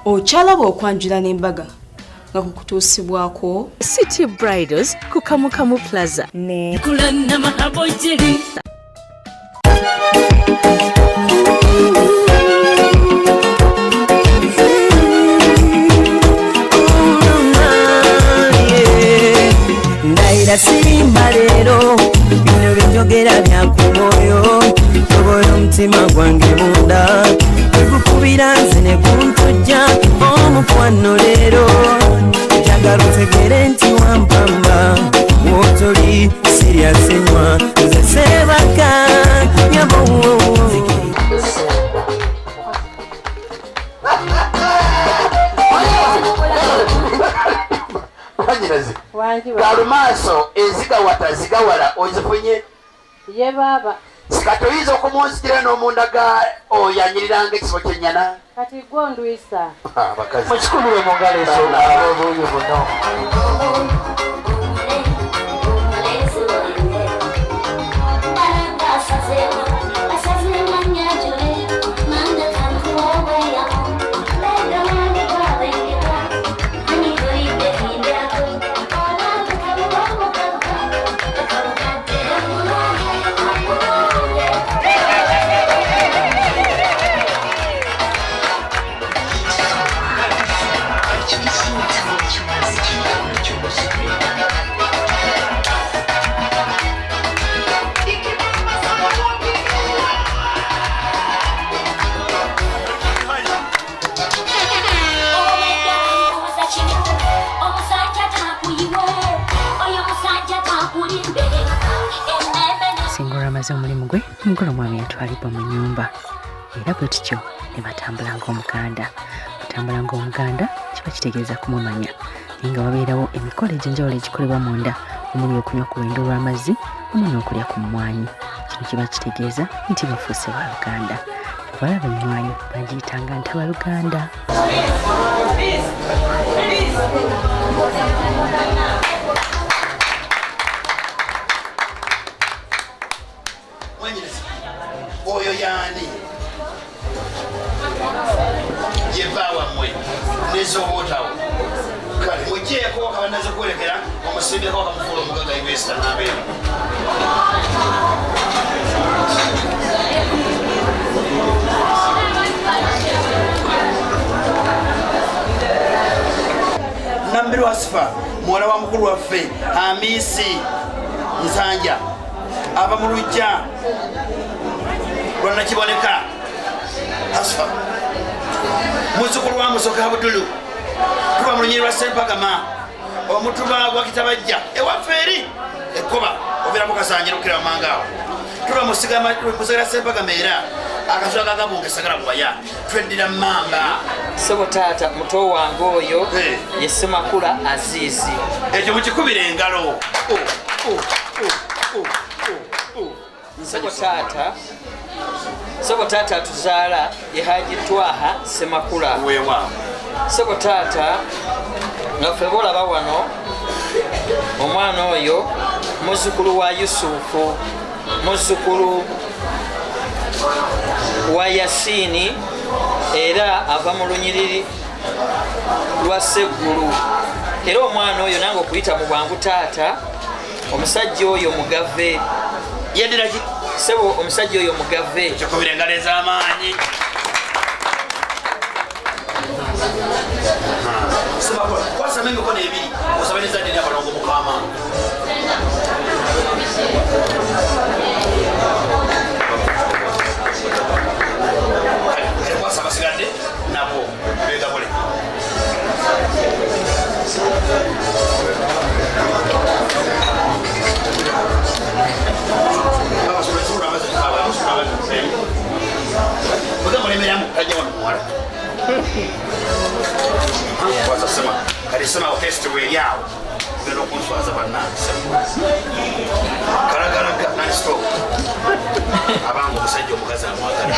Ochalaba okwanjula n'embaga nga kukutuusibwako City Bridals ku Kamukamu Plaza ne Kulana mahabojeri Ndaira sirimba lero bino byogera byakumoyo toboyo omutima gwange munda ekukubira nze ne kuntujja omukwano leero njagala otegere nti wampamba wotoli siryasenywa nze sebaka nyabowo Galumaso eziga watazigawala ozifunye ye baba sikatoyiza okumunsikira n'omundaga oyanyiriranga ekisibo kyennyana kati gondwisa mukikulu we mungalo esobuuyi buno amaze omulimu gwe omugole omwami yatwalibwa mu nnyumba era bwe tutyo ne batambula ng'omuganda batambula ng'omuganda kiba kitegeeza kumumanya naye nga wabeerawo emikolo egy'enjawulo egikolebwa munda omuli okunywa ku lwendo lw'amazzi wamu n'okulya ku mmwanyi kino kiba kitegeeza nti bafuuse baluganda balaba emmwanyi bagiyitanga ntabaluganda oyo yaani yevaawa mmwe nezoowotawo kale mujeeko kabanaze kwolekera omusimbeko akamufuula omugaga ibesita n'abeera Nambiru Asifa muwala wa mukulu waffe Hamisi Nsanja ava mu Lujja lwana kiboneka Asifa muzzukulu wa Musoka Abdulu tuba mu lunyiri lwa Sempagama omutuba gwa Kitabajja ewaffe eri ekkoba obeera mu kasanjirukira mangaawo tuba musigala Sempagama era akasula kakabunge sagala bwaya tweddira mamba sebo taata muto wange oyo ye Semakula Azizi ekyo mukikubira engalo sebo taata tuzaala ye Haji Twaha Semakula wewa sebo taata nga ffe bolaba wano omwana oyo muzzukulu wa Yusufu muzzukulu wa Yasini era ava mu lunyiriri lwa Seggulu era omwana oyo nange okuyita mu bwangu taata omusajja oyo mugave yediraki sebo omusajja oyo mugave kyokubira engalo ez'amaanyi kwasama emikono ebiri osaba nezadde n'abalongo mukama kwasa basigadde nabo begabule mulemeramu kajja wano muwala kwasa sema kali sema otesti weeryawo ogenda okunswaza bannange kalagalaga nanstop abanga omusajja omukazi amwagala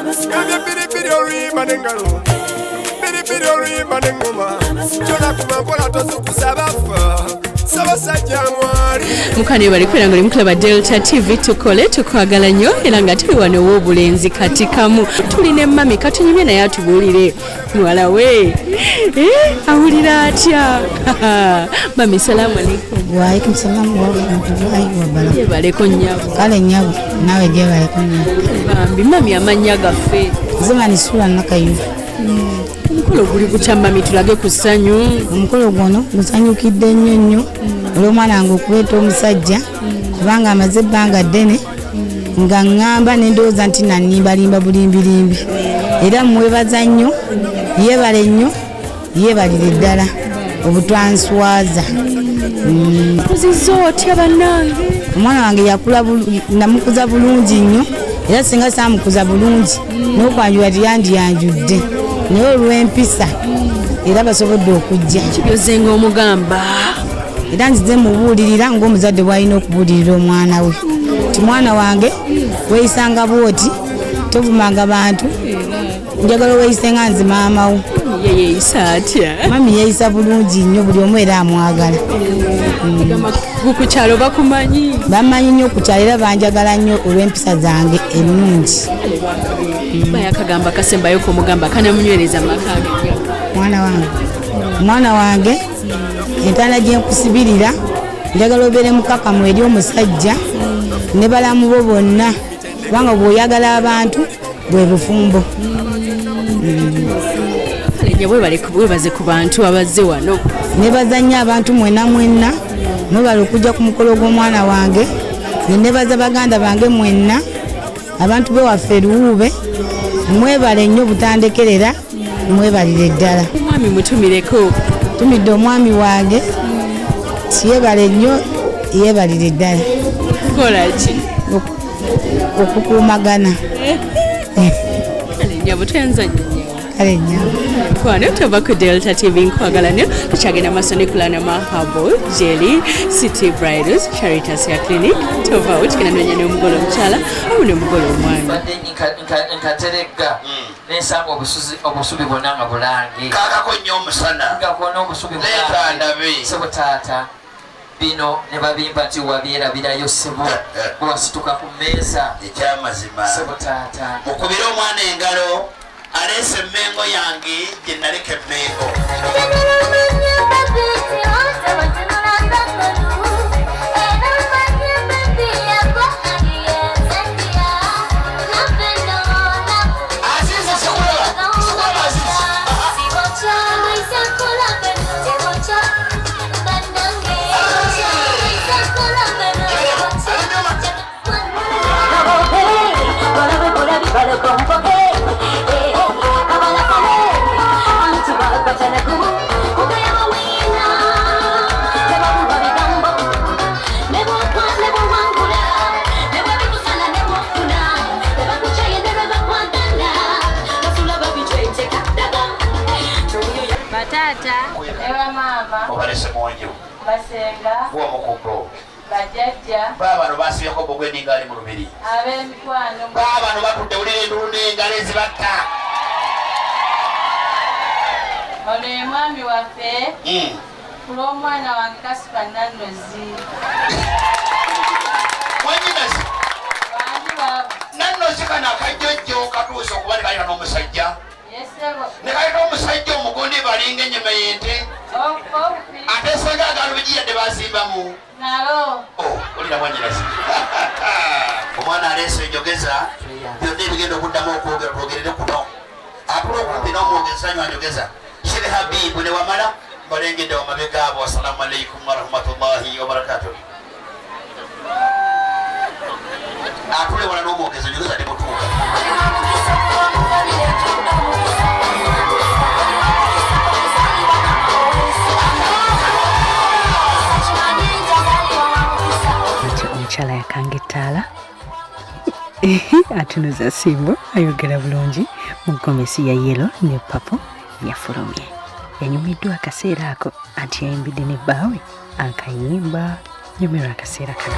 Gambye piripiri oluyimba n'engalo piripiri oluyimba n'engoma kyona kumampola tozukusa bafa sabasajja mwali mukane bali kwera ngoli mukulaba Delta TV tukole tukwagala nnyo era nga tuli wano w'obulenzi kati kamu tuli ne mami katunyumye naye atubuulire muwala we awulira atya mami salamu alaikum. Wa alaikum salamu wa rahmatullahi wa barakatuh. Yebaleko nnyabo. Kale nnyabo nawe gyebaleko nnyabo. Bambi mami amannya gaffe. Zimani Sula Nakayu. Omukolo guli gutya mami tulage ku ssanyu. Omukolo guno gusanyukidde nnyo nnyo olw'omwana wange okuleeta omusajja kubanga amaze ebbanga ddene nga ŋŋamba n'endowooza nti nanimbalimba bulimbirimbi era mwebaza nnyo yeebale nnyo yeebalire ddala obutwanswaza. Kuzizo otya bannange? Omwana wange yakula namukuza bulungi nnyo era singa saamukuza bulungi n'okwanjula tiyandiyanjudde naye olw'empisa era basobodde okujja. Kibyozenga omugamba era nzize mubuulirira ng'omuzadde bw'alina okubuulirira omwana we ti mwana wange weeyisanga bwoti tovumanga bantu njagala weeyisenga nze maama wo. Yeeyisa atya? Mami yeeyisa bulungi nnyo buli omu era amwagala. Ku kyalo bakumanyi? Bamanyi nnyo ku kyalo era banjagala nnyo olw'empisa zange ennungi. Bayakagamba kasembayo kumugamba kanamunywereza makage. Mwana wange entana gye nkusibirira njagala obeere mukakamu eri omusajja ne balamu bo bonna kubanga bw'oyagala abantu bwe bufumbo. Webaze ku bantu abazze wano. Nebazanya abantu mwena mwena mwebale okujja ku mukolo gw'omwana wange nebaza baganda bange mwenna abantu bewaffe Luwube mwebale nnyo butandekerera mwebalire ddala. Omwami mutumireko. Tumidde omwami wange yeebale nnyo yeebalire ddala. Kola ki? Okukuumagana. Nyabo twenza nnyo. Kale nnyo. Kwano tuva ku Delta TV nkwagala nnyo tukyagenda maaso ne kulana mahabo Jelly City Bridals Charitas ya Clinic tuva tukina nonya n'omugolo omukyala awo n'omugolo omwami. Badde nkaterega n'ensanga obusubi bwonna nga bulange kakako nnyo omusana ngakona obusubi leeta ndabe sebo taata bino ne babimba nti wabyerabirayo sebo bwasituka ku mmeeza ekyamazima sebo taata mukubire omwana engalo aleese emmengo yange gye naleka emmengo. Ewa mama obalese monyo basenga bw'omukugo bajjajja baabano basibyako bogwe n'engaali mu lubiri ab'emikwano baabano batudde wulira endulu n'engaali ezibatta. ono ye mwami waffe ku lw'omwana wange Kasipa Nannozi. Mwanyinazi Nannozi kano akajjojjo katuuse okuba ne kalina n'omusajja ne kalina omusajja omugundi balinga ennyama y'ente ate senga agaalo begiyadde basimbamu nalo olina mwanyinazi omwana aleese enjogeza byonna ebigenda okuddamu okwogera twogerere kuno atula okumpi n'omwogezi sanywa njogeza Sheikh Habibu ne wamala balengedde wamabega abo. Assalamu alaikum warahmatullahi wabarakatuh. Atule wala n'omwogezi njogeza ne mutuuka. Omukyala yakanga ettaala atunuza simbo ayogera bulungi mu gomesi ya yelo ne papo yafulumye. Yanyumiddwa akaseera ako anti yayimbidde ne bbaawe akayimba. Nyumirwa akaseera kano.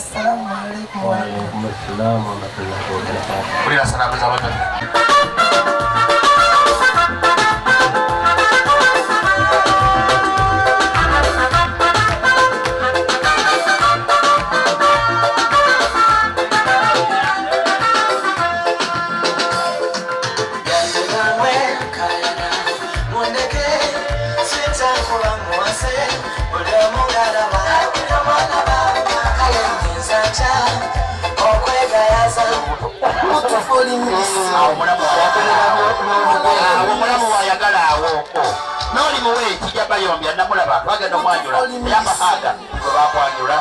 Assalamu alaikum. Wa alaikum assalam wa rahmatullahi wa barakatuh. Kulira salamu za watu. Omulamu wayagala awooko n'oli muwe kijaba yombya namulaba twagenda omwanjula yabahaga gwe bakwanjula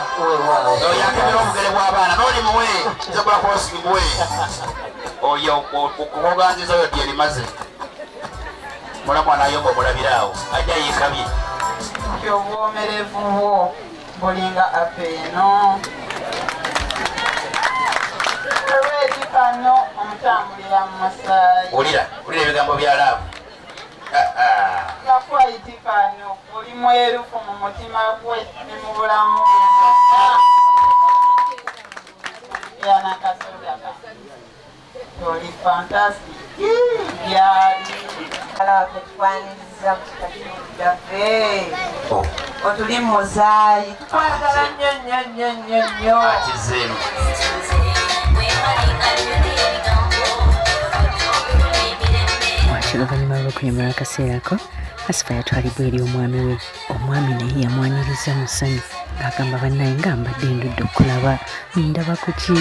oyakebera obugere bw'abaana n'oli muwe nzekula kwosigimuwe oyo okukoganziza oyo dyerimaze mulamu anayomba omulabiraawo ajja yekabye obwomerevu bwo bulinga apeeno kano omutambulira mu masaayi ulira ebigambo bya laavu nakwayitikano oli mwerufu mu mutima gwe ne mu bulamu yanakasodaka oli fantastic byali alako tufaniriza ku kitakimu kyaffe otuli muzaayi twagala nnyo nnyo nnyo nnyo nnyo akizeemu oluvannyuma lw'okunyamula akaseera ako Asifa yatwalibwa eri omwami we. Omwami naye yamwaniriza mu ssanyu ng'agamba bannaye nga mbadde ndudde okulaba ndaba ku ki.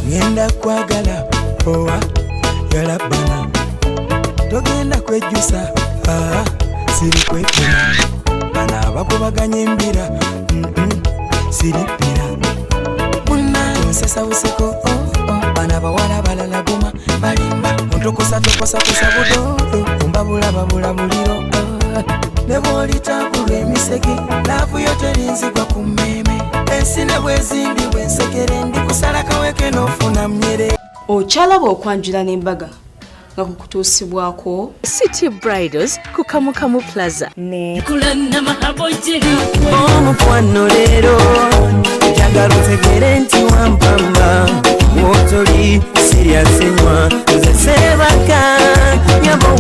Ngenda kwagala owa yalabana togenda kwejusa siri kwepuna bana bakubaganya embira siripira muna nsasawuseko bana bawala balala guma balimba ontokosa tokosa kusa budodo kumbabula babula buliro ne bwolitabulwa emisege laavu yo terinzigwa ku mmeme ensine bwezimbibwa ensekere ndi kusala kaweke n'ofuna mnyere. Okyalaba okwanjula n'embaga nga kukutuusibwako City Bridals ku Kamukamu Plaza ne kulana mahabojeri omukwano leero njagala otegere nti wampamba wotoli siryasenywa nze sebaka nyabo